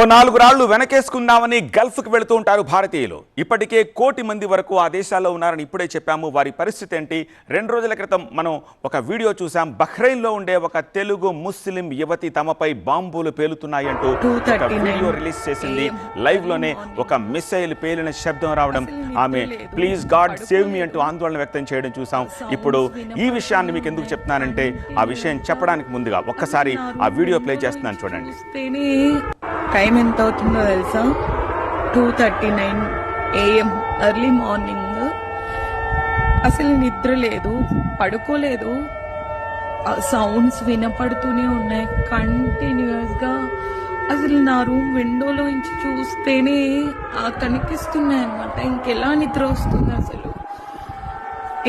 ఓ 4 రాళ్లు వెనకేసుకుందామని గల్ఫ్కి వెళుతూ ఉంటారు భారతీయులు. ఇప్పటికే 1 కోటి మంది వరకు ఆ దేశాల్లో ఉన్నారని ఇప్పుడే చెప్పాము. వారి పరిస్థితి ఏంటి? 2 రోజుల క్రితం మనం ఒక వీడియో చూసాం. బహ్రెయిన్లో ఉండే ఒక తెలుగు ముస్లిం యువతి తమపై బాంబులు పేలుతున్నాయంటూ ఒక వీడియో రిలీజ్ చేసింది. లైవ్లోనే ఒక మిసైల్ పేలిన శబ్దం రావడం, ఆమె ప్లీజ్ గాడ్ సేవ్ మీ అంటూ ఆందోళన వ్యక్తం చేయడం చూసాం. ఇప్పుడు ఈ విషయాన్ని మీకు ఎందుకు చెప్తున్నానంటే, ఆ విషయం చెప్పడానికి ముందుగా ఒక్కసారి ఆ వీడియో ప్లే చేస్తున్నాను చూడండి. టైం ఎంత అవుతుందో తెలుసా? 2:39 AM ఎర్లీ మార్నింగ్. అసలు నిద్ర లేదు, పడుకోలేదు. సౌండ్స్ వినపడుతూనే ఉన్నాయి కంటిన్యూస్గా. అసలు నా రూమ్ విండోలో నుంచి చూస్తేనే కనిపిస్తున్నాయి అనమాట. ఇంకెలా నిద్ర వస్తుంది? అసలు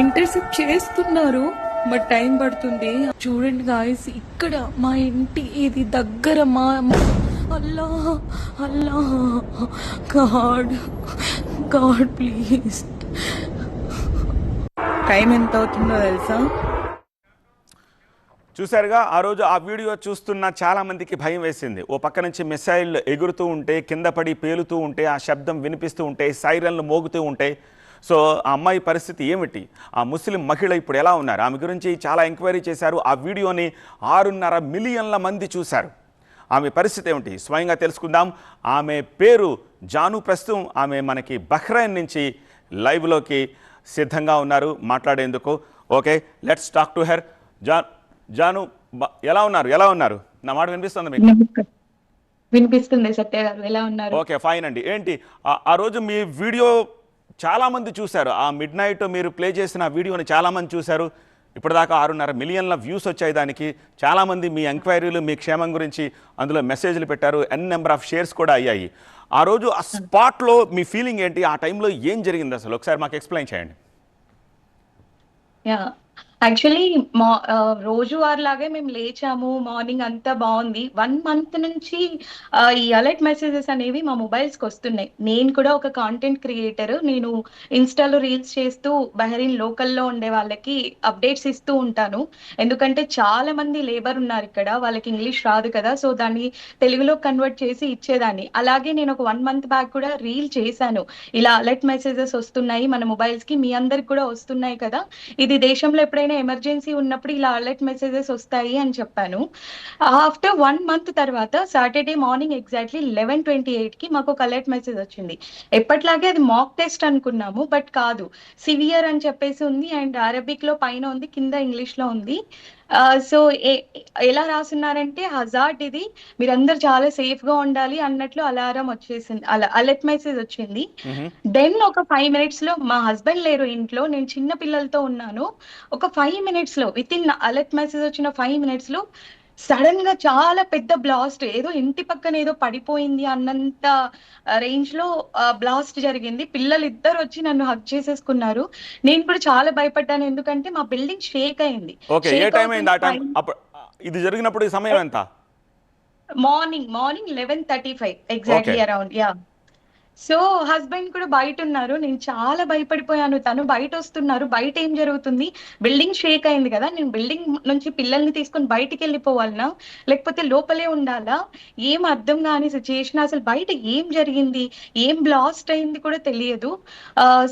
ఇంటర్సెప్ట్ చేస్తున్నారు, బట్ టైం పడుతుంది. చూడండి గాయస్, ఇక్కడ మా ఇంటి ఇది దగ్గర. మా అల్లా అల్లా, గాడ్ గాడ్ ప్లీజ్. టైం ఎంత అవుతుందో తెలుసా? చూశారుగా, ఆ రోజు ఆ వీడియో చూస్తున్న చాలామందికి భయం వేసింది. ఓ పక్క నుంచి మిసైల్ ఎగురుతూ ఉంటే, కింద పడి పేలుతూ ఉంటే, ఆ శబ్దం వినిపిస్తూ ఉంటే, సైరన్లు మోగుతూ ఉంటే, సో ఆ అమ్మాయి పరిస్థితి ఏమిటి? ఆ ముస్లిం మహిళ ఇప్పుడు ఎలా ఉన్నారు? ఆమె గురించి చాలా ఎంక్వైరీ చేశారు. ఆ వీడియోని 6.5 మిలియన్ల మంది చూశారు. ఆమె పరిస్థితి ఏమిటి స్వయంగా తెలుసుకుందాం. ఆమె పేరు జాను. ప్రస్తుతం ఆమె మనకి బహ్రెయిన్ నుంచి లైవ్లోకి సిద్ధంగా ఉన్నారు మాట్లాడేందుకు. Okay, let's talk to her. Janu, ఎలా ఉన్నారు? నా మాట వినిపిస్తుంది మీకు? వినిపిస్తుంది సత్య గారు, ఎలా ఉన్నారు? ఓకే, ఫైన్ అండి. ఏంటి ఆ రోజు మీ వీడియో చాలామంది చూశారు. ఆ మిడ్ నైట్ మీరు ప్లే చేసిన వీడియోని చాలామంది చూశారు. ఇప్పటిదాకా 6.5 మిలియన్ల వ్యూస్ వచ్చాయి దానికి. చాలామంది మీ ఎంక్వైరీలు, మీ క్షేమం గురించి అందులో మెసేజ్లు పెట్టారు. నెంబర్ ఆఫ్ షేర్స్ కూడా అయ్యాయి. ఆ రోజు ఆ స్పాట్లో మీ ఫీలింగ్ ఏంటి? ఆ టైంలో ఏం జరిగింది అసలు? ఒకసారి మాకు ఎక్స్ప్లెయిన్ చేయండి. యాక్చువల్లీ రోజువారి లాగే మేము లేచాము. మార్నింగ్ అంతా బాగుంది. 1 మంత్ నుంచి ఈ అలర్ట్ మెసేజెస్ అనేవి మా మొబైల్స్కి వస్తున్నాయి. నేను కూడా ఒక కాంటెంట్ క్రియేటర్. నేను ఇన్స్టాలో రీల్స్ చేస్తూ బహ్రెయిన్ లోకల్లో ఉండే వాళ్ళకి అప్డేట్స్ ఇస్తూ ఉంటాను. ఎందుకంటే చాలా మంది లేబర్ ఉన్నారు ఇక్కడ, వాళ్ళకి ఇంగ్లీష్ రాదు కదా, సో దాన్ని తెలుగులో కన్వర్ట్ చేసి ఇచ్చేదాన్ని. అలాగే నేను ఒక 1 మంత్ బ్యాక్ కూడా రీల్ చేశాను. ఇలా అలర్ట్ మెసేజెస్ వస్తున్నాయి మన మొబైల్స్కి, మీ అందరికి కూడా వస్తున్నాయి కదా, ఇది దేశంలో ఎప్పుడైనా ఎమర్జెన్సీ ఉన్నప్పుడు ఇలా అలర్ట్ మెసేజెస్ వస్తాయి అని చెప్పాను. ఆఫ్టర్ 1 మంత్ తర్వాత సాటర్డే మార్నింగ్ ఎగ్జాక్ట్లీ 11:28కి మాకు ఒక అలర్ట్ మెసేజ్ వచ్చింది. ఎప్పట్లాగే అది మాక్ టెస్ట్ అనుకున్నాము, బట్ కాదు, సివియర్ అని చెప్పేసి ఉంది. అండ్ అరబిక్ లో పైన ఉంది, కింద ఇంగ్లీష్ లో ఉంది. సో ఎలా రాస్తున్నారంటే, హజార్డ్ ఇది, మీరందరూ చాలా సేఫ్ గా ఉండాలి అన్నట్లు అలారం వచ్చేసింది, అలా అలర్ట్ మెసేజ్ వచ్చింది. దెన్ ఒక 5 మినిట్స్ లో, మా హస్బెండ్ లేరు ఇంట్లో, నేను చిన్న పిల్లలతో ఉన్నాను. ఒక 5 మినిట్స్ లో, విత్ ఇన్ అలర్ట్ మెసేజ్ వచ్చిన 5 మినిట్స్ లో సడన్ గా చాలా పెద్ద బ్లాస్ట్, ఏదో ఇంటి పక్కన ఏదో పడిపోయింది అన్నంత రేంజ్ లో బ్లాస్ట్ జరిగింది. పిల్లలు ఇద్దరు వచ్చి నన్ను హగ్ చేసేసుకున్నారు. నేను కూడా చాలా భయపడ్డాను, ఎందుకంటే మా బిల్డింగ్ షేక్ అయింది. ఓకే, ఏ టైం అయింది ఆ టైం? ఇది జరిగినప్పుడు ఈ సమయం ఎంత? Morning 11:35 exactly around. So husband కూడా బయట ఉన్నారు. నేను చాలా భయపడిపోయాను. తను బయట వస్తున్నారు, బయట ఏం జరుగుతుంది, బిల్డింగ్ షేక్ అయింది కదా, నేను బిల్డింగ్ నుంచి పిల్లల్ని తీసుకొని బయటికి వెళ్ళిపోవాలనా, లేకపోతే లోపలే ఉండాలా, ఏం అర్థం కాని సిచ్యుయేషన్. అసలు బయట ఏం జరిగింది, ఏం బ్లాస్ట్ అయింది కూడా తెలియదు.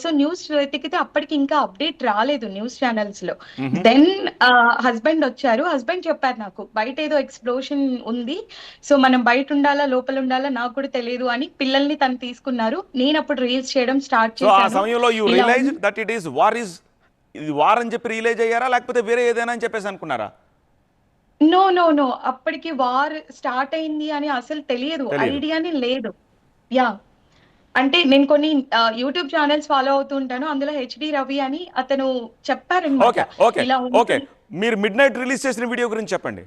సో న్యూస్ వెతికితే అప్పటికి ఇంకా అప్డేట్ రాలేదు న్యూస్ ఛానల్స్ లో. దెన్ హస్బెండ్ వచ్చారు. హస్బెండ్ చెప్పారు నాకు, బయట ఏదో ఎక్స్ప్లోషన్ ఉంది, సో మనం బయట ఉండాలా లోపల ఉండాలా నాకు కూడా తెలియదు అని. పిల్లల్ని తను తీసుకున్నారు. నేను అప్పుడు రీల్స్ చేయడం స్టార్ట్ చేశాను. సో ఆ చేశాను. సమయంలో you realised that it is war, ఇది వార్ అని చెప్పి రియలైజ్ అయ్యారా, లేకపోతే వేరే ఏదైనా అని చెప్పేసి అనుకున్నారా? నో, అప్పటికి వార్ స్టార్ట్ అయింది అని అసలు తెలియదు, ఐడియానే లేదు. అంటే నేను కొన్ని యూట్యూబ్ ఛానల్స్ ఫాలో అవుతూ ఉంటాను. అందులో హెచ్డి రవి అని అతను చెప్పారనమాట, ఇలా ఓకే, మీరు మిడ్ నైట్ రిలీజ్ చేసిన వీడియో గురించి చెప్పండి.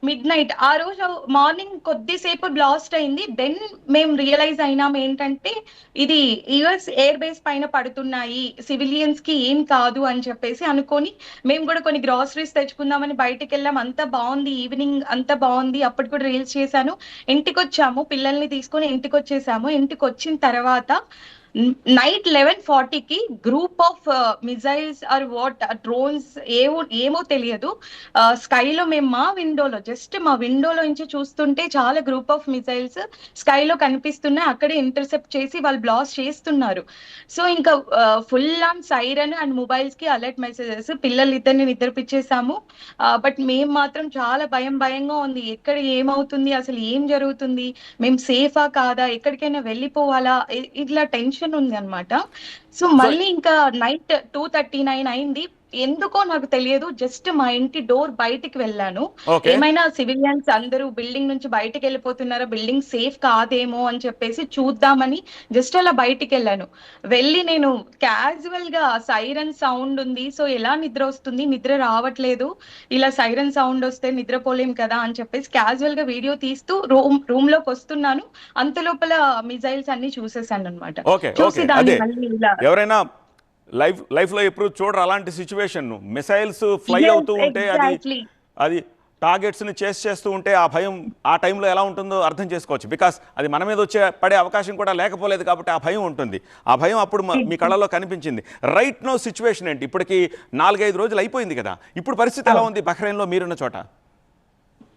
మిడ్ నైట్ ఆ రోజు మార్నింగ్ కొద్దిసేపు బ్లాస్ట్ అయింది. దెన్ మేము రియలైజ్ అయినాం ఏంటంటే, ఇది యుఎస్ ఎయిర్ బేస్ పైన పడుతున్నాయి, సివిలియన్స్ కి ఏం కాదు అని చెప్పేసి అనుకొని మేము కూడా కొన్ని గ్రాసరీస్ తెచ్చుకుందామని బయటకు వెళ్ళాం. అంతా బాగుంది, ఈవినింగ్ అంతా బాగుంది. అప్పుడు కూడా రీల్స్ చేశాను. ఇంటికి వచ్చాము, పిల్లల్ని తీసుకొని ఇంటికి వచ్చేసాము. ఇంటికి వచ్చిన తర్వాత నైట్ 11:40కి group of missiles or what drones ఏమో తెలియదు. స్కైలో మేము మా విండోలో నుంచి చూస్తుంటే చాలా గ్రూప్ ఆఫ్ మిజైల్స్ స్కైలో కనిపిస్తున్నాయి. అక్కడే ఇంటర్సెప్ట్ చేసి వాళ్ళు బ్లాస్ట్ చేస్తున్నారు. సో ఇంకా full on siren and mobiles కి అలర్ట్ మెసేజెస్. పిల్లలు ఇద్దరిని నిద్రపిచ్చేసాము. బట్ మేము మాత్రం చాలా భయంగా ఉంది. ఎక్కడ ఏమవుతుంది, అసలు ఏం జరుగుతుంది, మేము సేఫా కాదా, ఎక్కడికైనా వెళ్ళిపోవాలా, ఇట్లా టెన్షన్ ఉంది అనమాట. సో సో మళ్ళీ ఇంకా నైట్ 2:39 అయింది. ఎందుకో నాకు తెలియదు, జస్ట్ మా ఇంటి డోర్ బయటికి వెళ్ళాను. ఓకే ఏమైనా సివిలియన్స్ అందరూ బిల్డింగ్ నుంచి బయటికి వెళ్ళిపోతున్నారా, బిల్డింగ్ సేఫ్ కాదేమో అని చెప్పేసి చూద్దామని జస్ట్ అలా బయటికి వెళ్ళాను. వెళ్ళి నేను క్యాజువల్ గా సైరన్ సౌండ్ ఉంది, సో ఎలా నిద్ర వస్తుంది, నిద్ర రావట్లేదు, ఇలా సైరన్ సౌండ్ వస్తే నిద్రపోలేం కదా అని చెప్పేసి క్యాజువల్ గా వీడియో తీస్తూ రూమ్ లోకి వస్తున్నాను. అంత లోపల మిజైల్స్ అన్ని చూసేసాను అనమాట. ఓకే చూసి ఓకే దాన్ని అదే మళ్ళీ ఇలా ఎవరైనా లైఫ్లో ఎప్పుడు చూడరు అలాంటి సిచ్యువేషన్. మిసైల్స్ ఫ్లై అవుతూ ఉంటే అది ఎగ్జాక్ట్లీ అది టార్గెట్స్ని చేస్తూ ఉంటే ఆ భయం ఆ టైంలో ఎలా ఉంటుందో అర్థం చేసుకోవచ్చు. బికాస్ అది మన మీద పడే అవకాశం కూడా లేకపోలేదు కాబట్టి ఆ భయం ఉంటుంది. ఆ భయం అప్పుడు మీ కళ్ళలో కనిపించింది. రైట్ నో సిచ్యువేషన్ ఏంటి? ఇప్పటికి 4-5 రోజులు అయిపోయింది కదా, ఇప్పుడు పరిస్థితి ఎలా ఉంది బహ్రెయిన్లో మీరున్న చోట?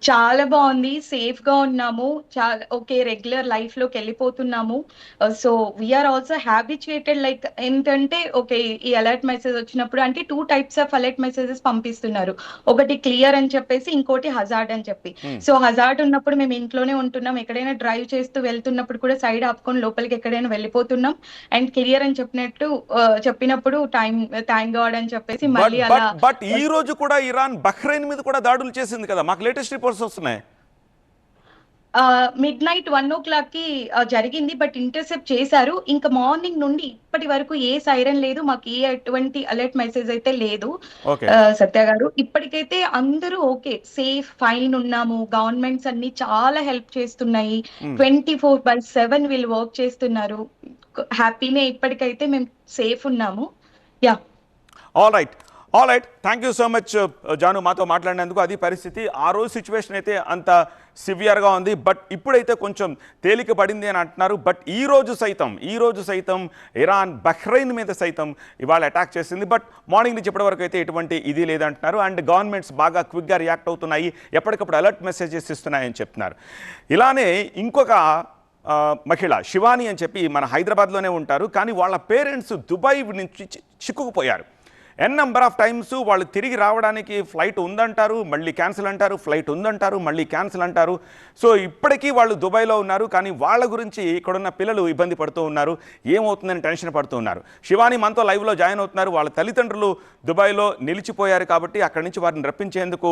చాలా బాగుంది, సేఫ్ గా ఉన్నాము, చాలా ఓకే, రెగ్యులర్ లైఫ్ లోకి వెళ్ళిపోతున్నాము. So we are also habituated, like ఏంటంటే ఓకే, ఈ అలర్ట్ మెసేజ్ వచ్చినప్పుడు అంటే 2 టైప్స్ ఆఫ్ అలర్ట్ మెసేజెస్ పంపిస్తున్నారు. ఒకటి క్లియర్ అని చెప్పేసి, ఇంకోటి హజార్డ్ అని చెప్పి. సో హజార్డ్ ఉన్నప్పుడు మేము ఇంట్లోనే ఉంటున్నాం, ఎక్కడైనా డ్రైవ్ చేస్తూ వెళ్తున్నప్పుడు కూడా సైడ్ ఆపుకొని లోపలికి ఎక్కడైనా వెళ్ళిపోతున్నాం. అండ్ క్లియర్ అని చెప్పినప్పుడు థ్యాంక్ గాడ్ అని చెప్పేసి బట్ మళ్ళీ అలా. బట్ బట్ ఈ రోజు కూడా ఇరాన్ బహ్రెయిన్ మీద కూడా దాడులు చేసింది కదా, మాకు లేటెస్ట్ రిపోర్ట్స్ వస్తున్నాయి. మిడ్ నైట్ 1:00 కి జరిగింది, బట్ ఇంటర్సెప్ట్ చేశారు. ఇంకా మార్నింగ్ నుండి ఇప్పటి వరకు ఏ సైరన్ లేదు, మాకు ఎటువంటి అలర్ట్ మెసేజ్ అయితే లేదు. ఓకే సత్య గారు, ఇప్పటికైతే అందరూ ఓకే, సేఫ్ ఫైన్ ఉన్నాము. గవర్నమెంట్స్ అన్ని చాలా హెల్ప్ చేస్తున్నాయి. 24/7 వీళ్ళు వర్క్ చేస్తున్నారు. హ్యాపీనే, ఇప్పటికైతే మేము సేఫ్ ఉన్నాము. Yeah. All right thank you so much Janu, మాతో మాట్లాడినందుకు. అది పరిస్థితి. ఆ రోజు సిచ్యువేషన్ అయితే అంత సివియర్గా ఉంది, బట్ ఇప్పుడైతే కొంచెం తేలిక పడింది అని అంటున్నారు. బట్ ఈ రోజు సైతం ఇరాన్ బహ్రెయిన్ మీద సైతం ఇవాళ అటాక్ చేసింది. బట్ మార్నింగ్ నుంచి ఇప్పటివరకు అయితే ఎటువంటి ఇది లేదంటున్నారు. అండ్ గవర్నమెంట్స్ బాగా క్విక్గా రియాక్ట్ అవుతున్నాయి, ఎప్పటికప్పుడు అలర్ట్ మెసేజెస్ ఇస్తున్నాయని చెప్తున్నారు. ఇలానే ఇంకొక మహిళ శివాని అని చెప్పి మన హైదరాబాద్లోనే ఉంటారు, కానీ వాళ్ళ పేరెంట్స్ దుబాయ్ నుంచి చిక్కుకుపోయారు. ఎన్ నెంబర్ ఆఫ్ టైమ్స్ వాళ్ళు తిరిగి రావడానికి ఫ్లైట్ ఉందంటారు, మళ్ళీ క్యాన్సిల్ అంటారు, ఫ్లైట్ ఉందంటారు, మళ్ళీ క్యాన్సిల్ అంటారు. సో ఇప్పటికీ వాళ్ళు దుబాయ్లో ఉన్నారు, కానీ వాళ్ళ గురించి ఇక్కడున్న పిల్లలు ఇబ్బంది పడుతూ ఉన్నారు, ఏమవుతుందని టెన్షన్ పడుతూ ఉన్నారు. శివాని మనతో లైవ్లో జాయిన్ అవుతున్నారు. వాళ్ళ తల్లిదండ్రులు దుబాయ్లో నిలిచిపోయారు కాబట్టి అక్కడి నుంచి వారిని రప్పించేందుకు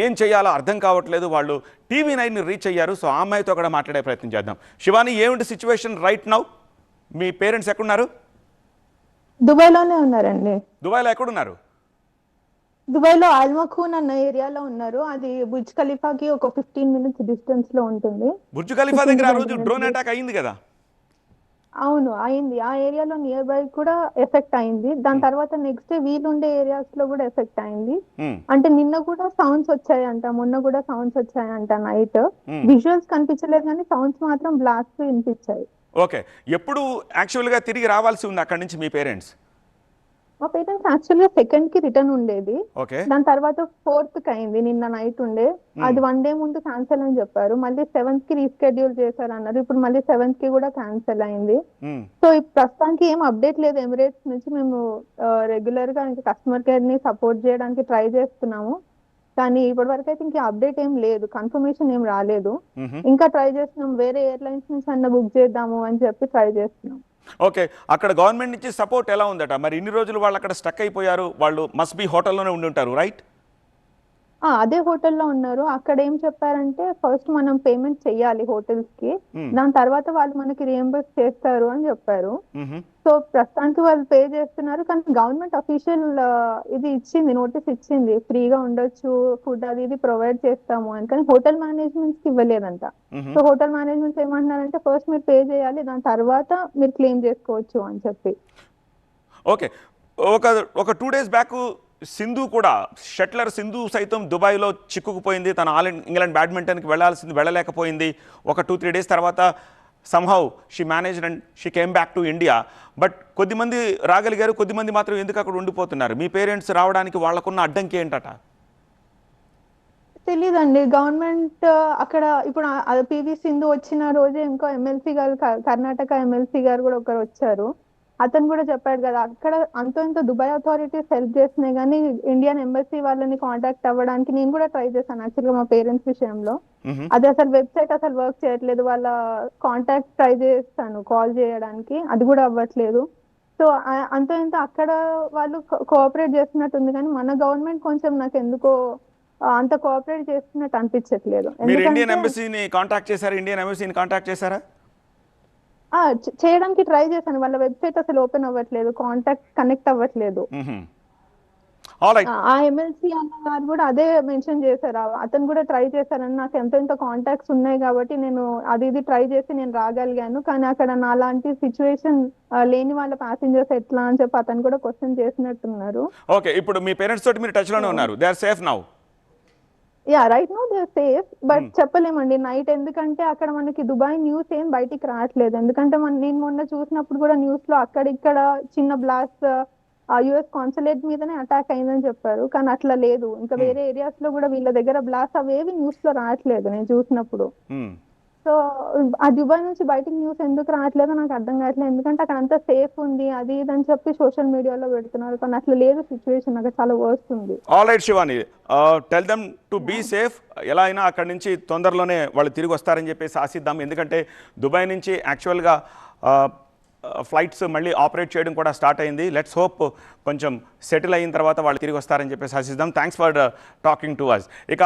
ఏం చేయాలో అర్థం కావట్లేదు. వాళ్ళు TV9ని రీచ్ అయ్యారు. సో ఆ అమ్మాయితో కూడా మాట్లాడే ప్రయత్నం చేద్దాం. శివాని, ఏమిటి సిచ్యువేషన్ రైట్ నౌ? మీ పేరెంట్స్ ఎక్కడున్నారు? దుబాయ్లోనే ఉన్నారండి. దుబాయ్లో ఎక్కడున్నారు? దుబాయ్లో ఆల్మఖూన్ అన్న ఏరియాలో ఉన్నారు. అది బుర్జ్ ఖలీఫాకి ఒక 15 మినిట్స్ డిస్టెన్స్ లో ఉంటుంది. బుర్జ్ ఖలీఫా దగ్గర ఆ రోజు డ్రోన్ అటాక్ అయింది కదా? అవును, అయింది. ఆ ఏరియాలో నియర్ బై కూడా ఎఫెక్ట్ అయింది. దాని తర్వాత నెక్స్ట్ డే వీలుండే ఏరియాస్ లో కూడా ఎఫెక్ట్ అయింది. అంటే నిన్న కూడా సౌండ్స్ వచ్చాయంట, మొన్న కూడా సౌండ్స్ వచ్చాయంట. నైట్ విజువల్స్ కనిపించలేదు, కానీ సౌండ్స్ మాత్రం బ్లాస్ట్ వినిపించాయి. ఓకే, ఎప్పుడు యాక్చువల్గా తిరిగి రావాల్సి ఉంది అక్కడి నుంచి మీ పేరెంట్స్? మా పేరెంట్స్ యాక్చువల్ గా 2nd కి రిటర్న్ ఉండేది. ఓకే, దాని తర్వాత 4th కి అయింది, నిన్న నైట్ ఉండే. అది 1 డే ముందు క్యాన్సిల్ అని చెప్పారు, మళ్ళీ 7th కి రీస్కెడ్యూల్ చేశారు అన్నారు. ఇప్పుడు మళ్ళీ 7th కి కూడా క్యాన్సిల్ అయింది. సో ప్రస్తుతానికి ఏం అప్డేట్ లేదు ఎమిరేట్స్ నుంచి. మేము రెగ్యులర్ గా ఇంకా కస్టమర్ కేర్ ని సపోర్ట్ చేయడానికి ట్రై చేస్తున్నాము, కానీ ఇప్పటి వరకు అయితే ఇంకా అప్డేట్ ఏం లేదు, కన్ఫర్మేషన్ ఏం రాలేదు. ఇంకా ట్రై చేస్తున్నాం, వేరే ఎయిర్లైన్స్ నుంచి అన్న బుక్ చేద్దాము అని చెప్పి ట్రై చేస్తున్నాం. ఓకే, అక్కడ గవర్నమెంట్ నుంచి సపోర్ట్ ఎలా ఉందట మరి? ఇన్ని రోజులు వాళ్ళు అక్కడ స్టక్ అయిపోయారు, వాళ్ళు మస్ట్ బి హోటల్లోనే ఉండి ఉంటారు, రైట్? అదే హోటల్లో ఉన్నారు. అక్కడ ఏం చెప్పారంటే ఫస్ట్ మనం పేమెంట్ చెయ్యాలి హోటల్స్ కి, దాని తర్వాత వాళ్ళు మనకి రియంబర్స్ చేస్తారు అని చెప్పారు. సో ప్రస్తుతానికి వాళ్ళు పే చేస్తున్నారు, కానీ గవర్నమెంట్ అఫీషియల్ ఇది ఇచ్చింది, నోటీస్ ఇచ్చింది, ఫ్రీగా ఉండొచ్చు, ఫుడ్ అది ఇది ప్రొవైడ్ చేస్తాము అని. కానీ హోటల్ మేనేజ్మెంట్స్ కి ఇవ్వలేదంట. సో హోటల్ మేనేజ్మెంట్స్ ఏమంటున్నారంటే ఫస్ట్ మీరు పే చేయాలి, దాని తర్వాత మీరు క్లెయిమ్ చేసుకోవచ్చు అని చెప్పి. ఓకే, ఒక 2 days బ్యాక్ సింధు కూడా, షట్లర్ సింధు సైతం దుబాయ్లో చిక్కుకుపోయింది. తన ఇంగ్లాండ్ బ్యాడ్మింటన్కి వెళ్ళాల్సింది, వెళ్ళలేకపోయింది. ఒక 2-3 days తర్వాత somehow she managed and she came back to India. But కొద్దిమంది రాగలిగారు, కొద్దిమంది మాత్రం ఎందుకు అక్కడ ఉండిపోతున్నారు? మీ పేరెంట్స్ రావడానికి వాళ్ళకున్న అడ్డంకి ఏంటట? తెలీదండి. గవర్నమెంట్ అక్కడ ఇప్పుడు పివి సింధు వచ్చిన రోజే ఇంకో ఎమ్మెల్సీ గారు కర్ణాటక ఎమ్మెల్సీ గారు కూడా ఒకరు వచ్చారు. అతను కూడా చెప్పాడు కదా, అక్కడ ఇంత దుబాయ్ అథారిటీస్ హెల్ప్ చేస్తున్నాయి కానీ ఇండియన్ ఎంబసీ వాళ్ళని కాంటాక్ట్ అవ్వడానికి నేను కూడా ట్రై చేశాను యాక్చువల్గా మా పేరెంట్స్ విషయంలో. అది అసలు వెబ్సైట్ అసలు వర్క్ చేయట్లేదు. వాళ్ళ కాంటాక్ట్ ట్రై చేస్తాను కాల్ చేయడానికి, అది కూడా అవ్వట్లేదు. సో ఇంత అక్కడ వాళ్ళు కోఆపరేట్ చేస్తున్నట్టుంది కానీ మన గవర్నమెంట్ కొంచెం నాకు ఎందుకో అంత కోఆపరేట్ చేస్తున్నట్టు అనిపించట్లేదు. మీరు ఇండియన్ ఎంబసీని కాంటాక్ట్ చేశారా? ఇండియన్ ఎంబసీని కాంటాక్ట్ చేశారా? చేయడానికి ట్రై చేశాను, వాళ్ళ వెబ్సైట్ అసలు ఓపెన్ అవ్వట్లేదు, కాంటాక్ట్ కనెక్ట్ అవ్వట్లేదు. ఆ ఎమ్మెల్సీ అన్న గారు కూడా అదే మెన్షన్ చేశారు, అతను కూడా ట్రై చేశారని. నాకు ఎంత కాంటాక్ట్స్ ఉన్నాయి కాబట్టి నేను ఇది ట్రై చేసి నేను రాగలిగాను. కానీ అక్కడ నా లాంటి సిచ్యువేషన్ లేని వాళ్ళ ప్యాసింజర్స్ ఎట్లా అని చెప్పి అతను కూడా క్వశ్చన్ చేసినట్టున్నారు. ఓకే, ఇప్పుడు మీ పేరెంట్స్ తోటి మీరు టచ్ లోనే ఉన్నారు. They are safe now? Right now they are safe, but చెప్పలేమండి నైట్, ఎందుకంటే అక్కడ మనకి దుబాయ్ న్యూస్ ఏం బయటికి రావట్లేదు. ఎందుకంటే నేను మొన్న చూసినప్పుడు కూడా న్యూస్ లో అక్కడిక్కడ చిన్న బ్లాస్ట్ యుఎస్ కాన్సులేట్ మీదనే అటాక్ అయిందని చెప్పారు, కానీ అట్లా లేదు. ఇంకా వేరే ఏరియాస్ లో కూడా వీళ్ళ దగ్గర బ్లాస్ట్ అవేవి న్యూస్ లో రావట్లేదు నేను చూసినప్పుడు. సో ఆ దుబాయ్ నుంచి బయటికి న్యూస్ ఎందుకు రావట్లేదో నాకు అర్థం కావట్లేదు. ఎందుకంటే అక్కడ అంతా సేఫ్ ఉంది అది ఇది అని చెప్పి సోషల్ మీడియాలో పెడుతున్నారు, కానీ అట్లా లేదు సిచ్యువేషన్, అక్కడ చాలా వర్స్ట్ ఉంది. All right Shivani, tell them to be safe. ఎలా అయినా అక్కడి నుంచి తొందరలోనే వాళ్ళు తిరిగి వస్తారని చెప్పేసి ఆశిద్దాం. ఎందుకంటే దుబాయ్ నుంచి యాక్చువల్గా ఫ్లైట్స్ మళ్ళీ ఆపరేట్ చేయడం కూడా స్టార్ట్ అయింది. లెట్స్ హోప్ కొంచెం సెటిల్ అయిన తర్వాత వాళ్ళు తిరిగి వస్తారని చెప్పేసి ఆశిద్దాం. Thanks for talking to us. ఇక